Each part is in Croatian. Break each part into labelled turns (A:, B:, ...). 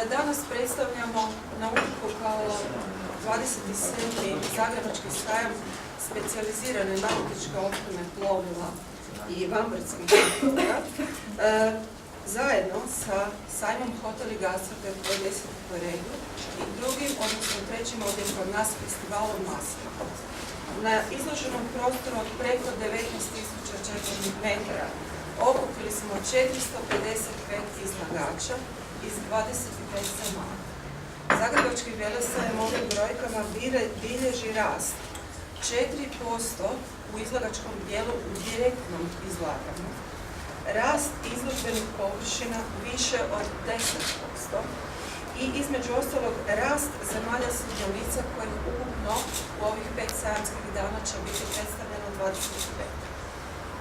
A: Danas predstavljamo Nautiku kao 27. Zagrebački sajam specijalizirane nautičke opreme, plovila i vanbrdskih naprava, zajedno sa sajmom Hotel i Gastrotek koji je 10. po redu i drugim, odnosno trećim ovdje kod nas, festivalom Masla. Na izloženom prostoru od preko 19.000 četvornih metara okupili smo 455 izlagača iz 25 zemalja. Zagrebački velesajem ovim brojkama bilježi rast 4% u izlagačkom dijelu u direktnom izlaganju, rast izložbenih površina više od 10% i između ostalog rast zemalja sudionica kojih ukupno u ovih 5 sajamskih dana će biti predstavljeno 25.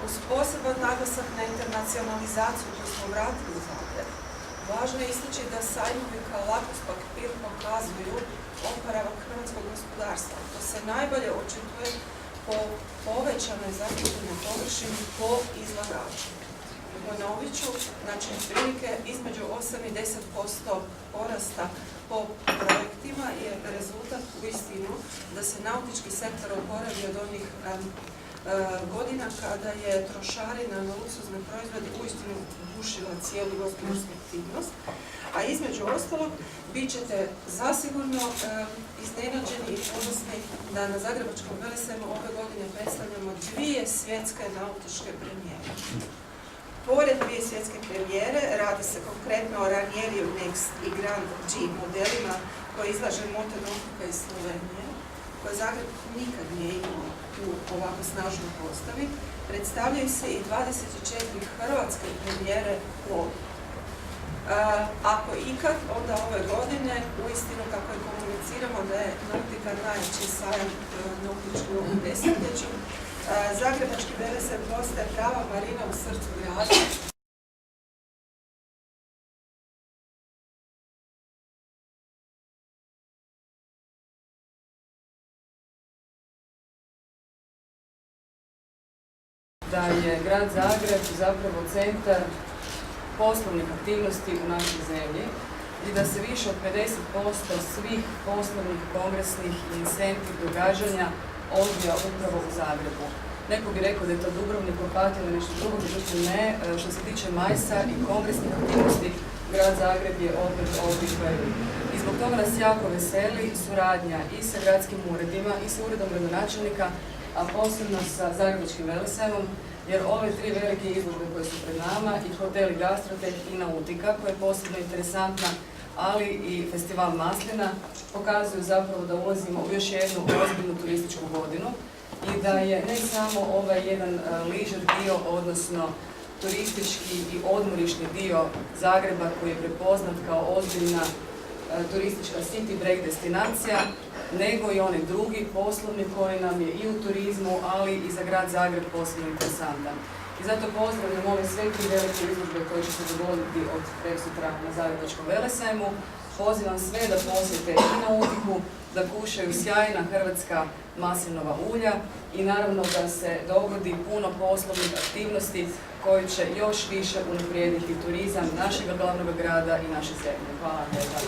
A: Uz poseban naglasak na internacionalizaciju koju smo vratili u Zagreb, važno je istaći da sajmovi kao lakus papir pokazuju oporavak hrvatskog gospodarstva. To se najbolje očituje po povećanoj zakupljenoj površini po izlagaču. Ponovit ću, znači prilike između 8 i 10% porasta po projektima je rezultat uistinu da se nautički sektor oporavi od onih godina kada je trošarina na luksuzne proizvode uistinu gušila cijelu gospodarsku aktivnost, a između ostalog bit ćete zasigurno iznenađeni i ponosni da na Zagrebačkom velesajmu ove godine predstavljamo 2 svjetske nautičke premijere. Pored 2 svjetske premijere radi se konkretno o Ranieriju Next i Grand G modelima koje izlaže Motonautika iz Slovenije, koje Zagreb nikad nije imao u ovako snažnoj postavi. Predstavljaju se i 24 hrvatske premijere plovila. Ako ikad, onda ove godine, uistinu kako je komuniciramo da je nautika najjači sajam nautički u ovom desetljeću, Zagrebački velesajam postaje prava marina u srcu grada.
B: Da je grad Zagreb zapravo centar poslovnih aktivnosti u našoj zemlji i da se više od 50% svih poslovnih, kongresnih i incentiv događanja odvija upravo u Zagrebu. Neko bi rekao da je to Dubrovnik, Opatija ili nešto drugo, međutim ne. Što se tiče majsa i kongresnih aktivnosti, grad Zagreb je opet ovdje prvi. I zbog toga nas jako veseli suradnja i sa gradskim uredima i sa uredom gradonačelnika, a posebno sa Zagrebačkim velesajmom, jer ove 3 velike izložbe koje su pred nama, i Hotel i Gastrotek i Nautika, koja je posebno interesantna, ali i Festival Maslina, pokazuju zapravo da ulazimo u još jednu ozbiljnu turističku godinu i da je ne samo ovaj jedan leisure dio, odnosno turistički i odmorišni dio Zagreba koji je prepoznat kao ozbiljna turistička city break destinacija, nego i onaj drugi poslovni koji nam je i u turizmu, ali i za grad Zagreb posebno interesantan. I zato pozdravljam ove sve 3 velike izložbe koje će se dogoditi od preksutra na Zagrebačkom velesajmu. Pozivam sve da posjete i Nautiku, da kušaju sjajna hrvatska maslinova ulja i naravno da se dogodi puno poslovnih aktivnosti koji će još više unaprijediti turizam našeg glavnog grada i naše zemlje. Hvala vam lijepa.